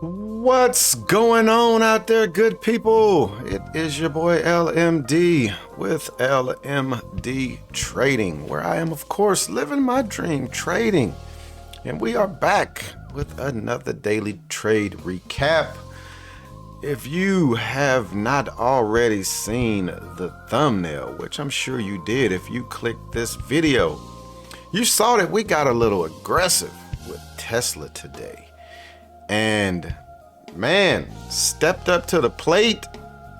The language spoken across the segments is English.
What's going on out there, good people? It is your boy LMD with LMD Trading, where I am, of course, living my dream trading. And we are back with another daily trade recap. If you have not already seen the thumbnail, which I'm sure you did if you clicked this video, you saw that we got a little aggressive with Tesla today. And man, stepped up to the plate.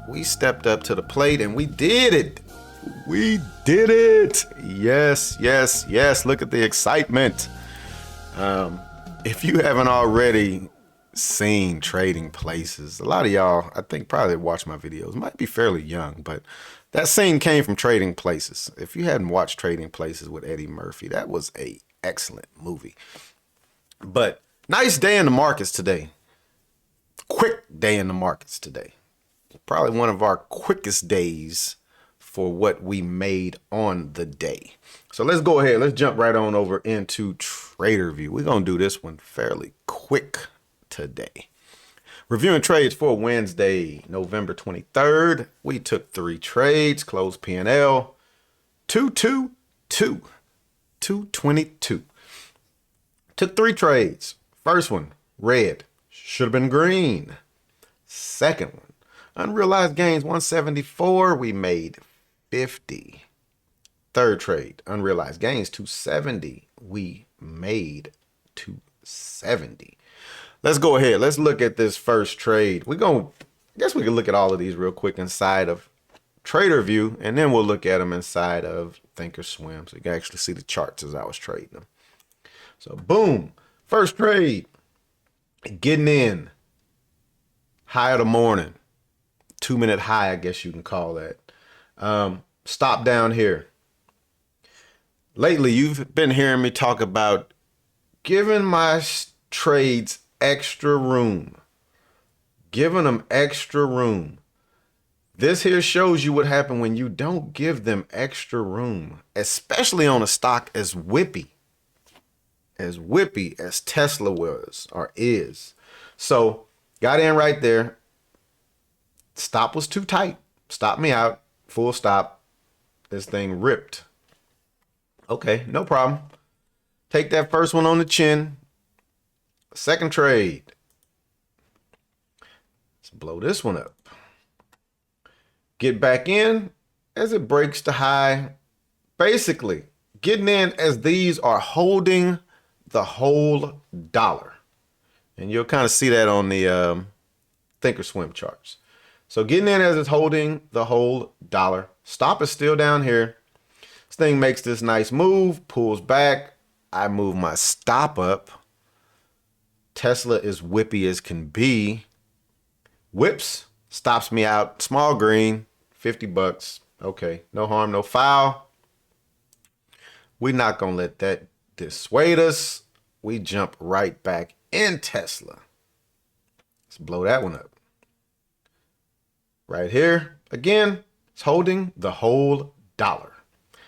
We stepped up to the plate and we did it. We did it. Yes, yes, yes. Look at the excitement. If you haven't already seen Trading Places, a lot of y'all, I think, probably watch my videos, might be fairly young, but that scene came from Trading Places. If you hadn't watched Trading Places with Eddie Murphy, that was an excellent movie. But nice day in the markets today. Quick day in the markets today. Probably one of our quickest days for what we made on the day. So let's go ahead. Let's jump right on over into TRADERVUE. We're going to do this one fairly quick today. Reviewing trades for Wednesday, November 23rd. We took 3 trades, closed P&L, 222, 222. Took 3 trades. First one, red, should have been green. Second one, unrealized gains 174, we made 50. Third trade, unrealized gains 270, we made 270. Let's go ahead. Let's look at this first trade. I guess we can look at all of these real quick inside of TRADERVUE, and then we'll look at them inside of Thinkorswim so you can actually see the charts as I was trading them. So boom, first trade, getting in, high of the morning, 2-minute high, I guess you can call that. Stop down here. Lately, you've been hearing me talk about giving my trades extra room, giving them extra room. This here shows you what happened when you don't give them extra room, especially on a stock as whippy as Tesla was or is. So got in right there. Stop was too tight. Stop me out. Full stop. This thing ripped. Okay, no problem. Take that first one on the chin. Second trade. Let's blow this one up. Get back in as it breaks the high. Basically, getting in as these are holding the whole dollar. And you'll kind of see that on the Thinkorswim charts. So getting in as it's holding the whole dollar. Stop is still down here. This thing makes this nice move, pulls back. I move my stop up. Tesla is whippy as can be. Whips, stops me out. Small green, 50 bucks. Okay, no harm, no foul. We're not going to let that dissuade us. We jump right back in Tesla. Let's blow that one up. Right here, again, it's holding the whole dollar.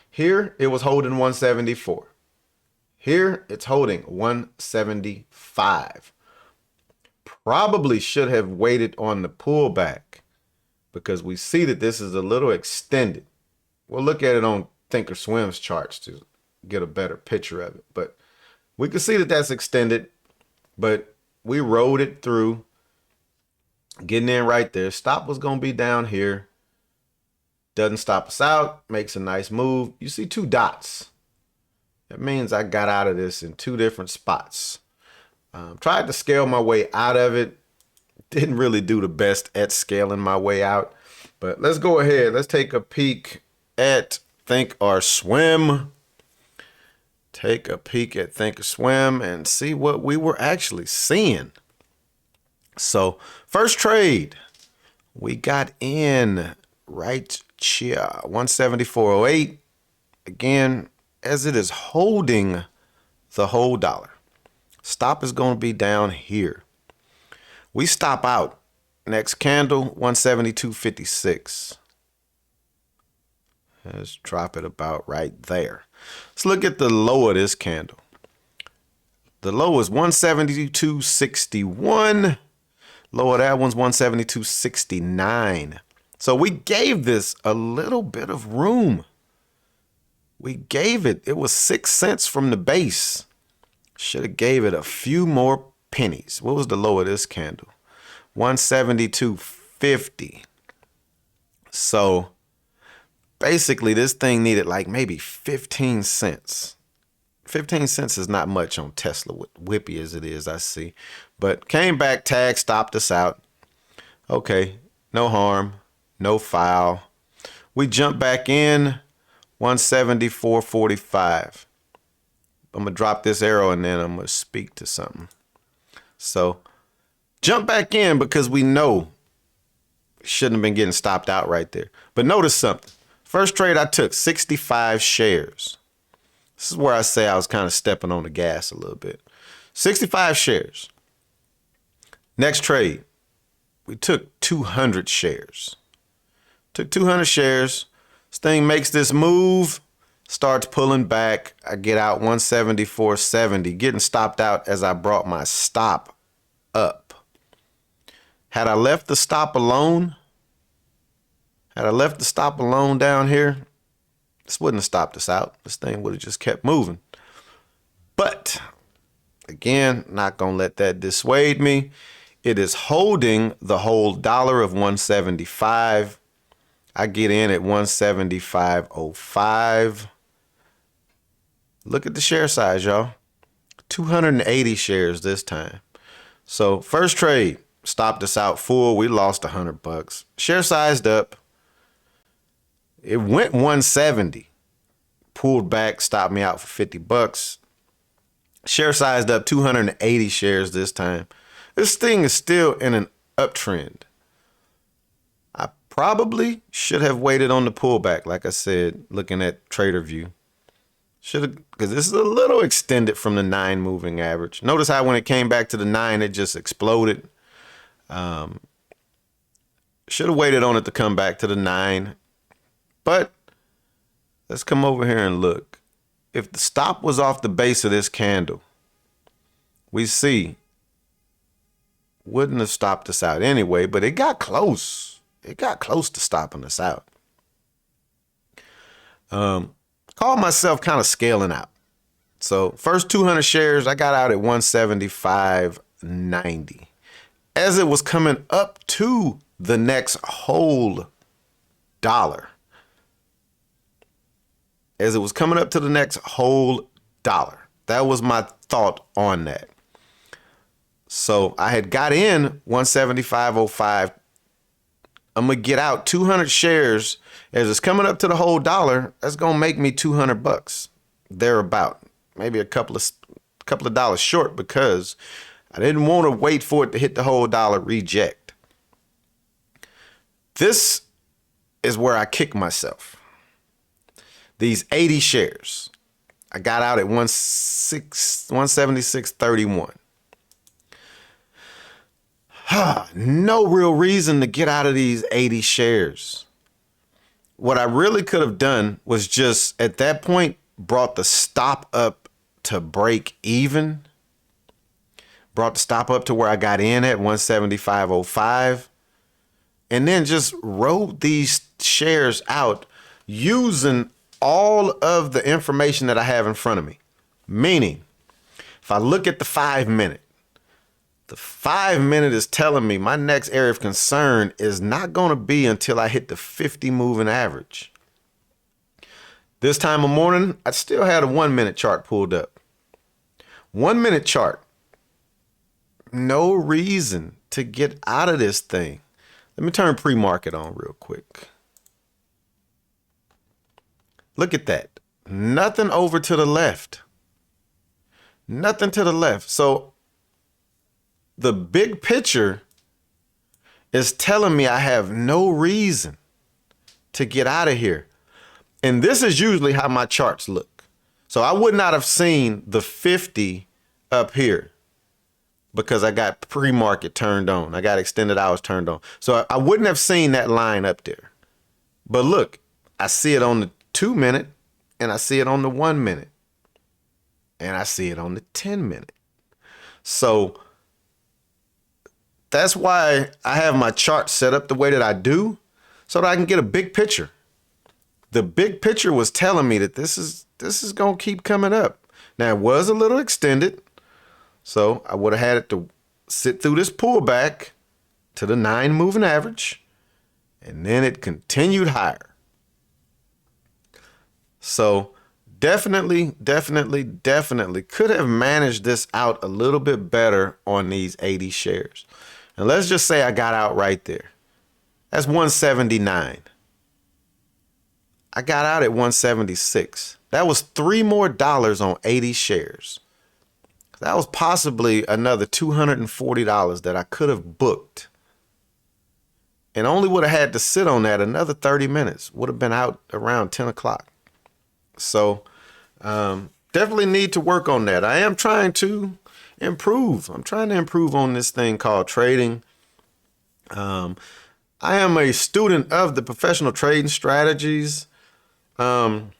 Here, it was holding 174. Here, it's holding 175. Probably should have waited on the pullback because we see that this is a little extended. We'll look at it on Thinkorswim's charts to get a better picture of it. But we can see that that's extended, but we rode it through, getting in right there. Stop was going to be down here. Doesn't stop us out. Makes a nice move. You see 2 dots. That means I got out of this in 2 different spots. Tried to scale my way out of it. Didn't really do the best at scaling my way out. But let's go ahead. Let's take a peek at Thinkorswim. Take a peek at Thinkorswim and see what we were actually seeing. So first trade, we got in right here, 174.08. Again, as it is holding the whole dollar. Stop is going to be down here. We stop out. Next candle, 172.56. Let's drop it about right there. Let's look at the low of this candle. The low is 172.61. Lower that one's 172.69. So we gave this a little bit of room. We gave it. It was 6 cents from the base. Should have gave it a few more pennies. What was the low of this candle? 172.50. So basically this thing needed like maybe 15 cents. 15 cents is not much on Tesla, whippy as it is, I see. But came back, tag, stopped us out. Okay, no harm, no foul. We jumped back in, 174.45. I'm going to drop this arrow and then I'm going to speak to something. So jump back in because we know shouldn't have been getting stopped out right there. But notice something. First trade I took, 65 shares. This is where I say I was kind of stepping on the gas a little bit. 65 shares. Next trade, we took 200 shares. Took 200 shares. This thing makes this move, starts pulling back. I get out 174.70, getting stopped out as I brought my stop up. Had I left the stop alone, down here, this wouldn't have stopped us out. This thing would have just kept moving. But again, not going to let that dissuade me. It is holding the whole dollar of 175. I get in at 175.05. Look at the share size, y'all. 280 shares this time. So first trade stopped us out full. We lost $100. Share sized up. It went 170, pulled back, stopped me out for $50. Share sized up 280 shares this time. This thing is still in an uptrend. I probably should have waited on the pullback, like I said, looking at TRADERVUE. Should have, because this is a little extended from the 9 moving average. Notice how when it came back to the 9, it just exploded. Should have waited on it to come back to the 9. But let's come over here and look. If the stop was off the base of this candle, we see wouldn't have stopped us out anyway, but it got close. It got close to stopping us out. Call myself kind of scaling out. So first 200 shares, I got out at 175.90. As it was coming up to the next whole dollar. As it was coming up to the next whole dollar. That was my thought on that. So I had got in 175.05. I'm going to get out 200 shares. As it's coming up to the whole dollar, that's going to make me $200 thereabout. Maybe a couple of dollars short because I didn't want to wait for it to hit the whole dollar reject. This is where I kick myself. These 80 shares, I got out at 176.31. No real reason to get out of these 80 shares. What I really could have done was just at that point brought the stop up to break even. Brought the stop up to where I got in at 175.05. And then just rode these shares out using all of the information that I have in front of me. Meaning, if I look at the 5 minute, the 5 minute is telling me my next area of concern is not going to be until I hit the 50 moving average. This time of morning, I still had a 1 minute chart pulled up. 1 minute chart. No reason to get out of this thing. Let me turn pre-market on real quick. Look at that. Nothing over to the left. Nothing to the left. So the big picture is telling me I have no reason to get out of here. And this is usually how my charts look. So I would not have seen the 50 up here because I got pre-market turned on. I got extended hours turned on. So I wouldn't have seen that line up there. But look, I see it on the 2 minute and I see it on the 1 minute and I see it on the 10 minute. So that's why I have my chart set up the way that I do, so that I can get a big picture. The big picture was telling me that this is gonna keep coming up. Now it was a little extended, so I would have had it to sit through this pullback to the 9 moving average, and then it continued higher. So definitely could have managed this out a little bit better on these 80 shares. And let's just say I got out right there. That's 179. I got out at 176. That was $3 more on 80 shares. That was possibly another $240 that I could have booked. And only would have had to sit on that another 30 minutes. Would have been out around 10 o'clock. So definitely need to work on that. I am trying to improve. I'm trying to improve on this thing called trading. I am a student of the professional trading strategies. Full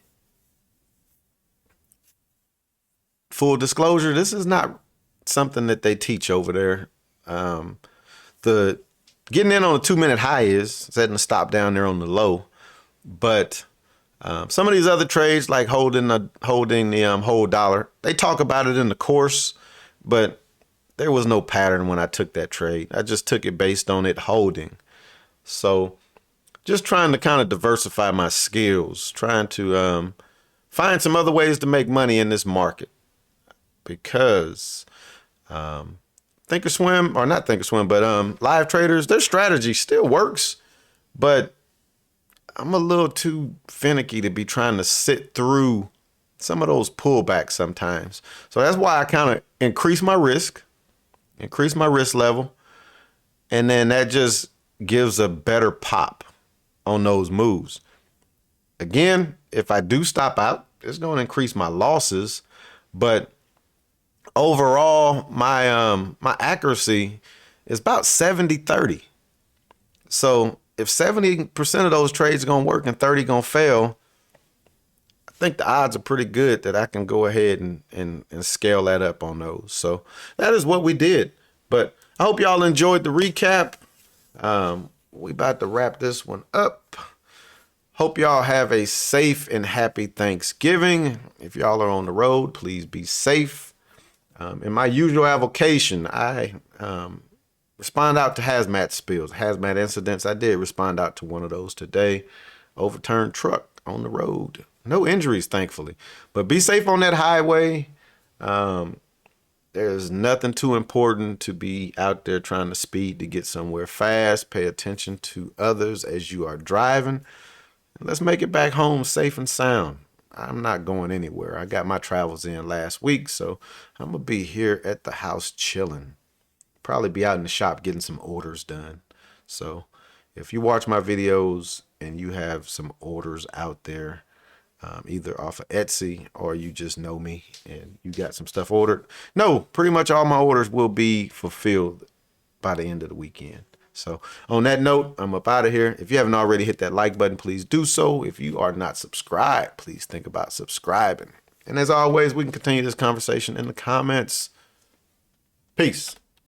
disclosure, this is not something that they teach over there. The getting in on a 2-minute high is setting a stop down there on the low, but some of these other trades, like holding the whole dollar, they talk about it in the course, but there was no pattern when I took that trade. I just took it based on it holding. So just trying to kind of diversify my skills, trying to find some other ways to make money in this market, because Thinkorswim, or not Thinkorswim, but live traders, their strategy still works, but I'm a little too finicky to be trying to sit through some of those pullbacks sometimes. So that's why I kind of increase my risk level, and then that just gives a better pop on those moves. Again, if I do stop out, it's going to increase my losses, but overall my accuracy is about 70-30. So if 70% of those trades are going to work and 30 going to fail, I think the odds are pretty good that I can go ahead and scale that up on those. So that is what we did. But I hope y'all enjoyed the recap. We about to wrap this one up. Hope y'all have a safe and happy Thanksgiving. If y'all are on the road, please be safe. In my usual avocation, I respond out to hazmat spills, hazmat incidents. I did respond out to one of those today. Overturned truck on the road. No injuries, thankfully. But be safe on that highway. There's nothing too important to be out there trying to speed to get somewhere fast. Pay attention to others as you are driving. And let's make it back home safe and sound. I'm not going anywhere. I got my travels in last week, so I'm going to be here at the house chilling. Probably be out in the shop getting some orders done. So if you watch my videos and you have some orders out there, either off of Etsy or you just know me and you got some stuff ordered, no, pretty much all my orders will be fulfilled by the end of the weekend. So on that note, I'm up out of here. If you haven't already hit that like button, please do so. If you are not subscribed, please think about subscribing. And as always, we can continue this conversation in the comments. Peace.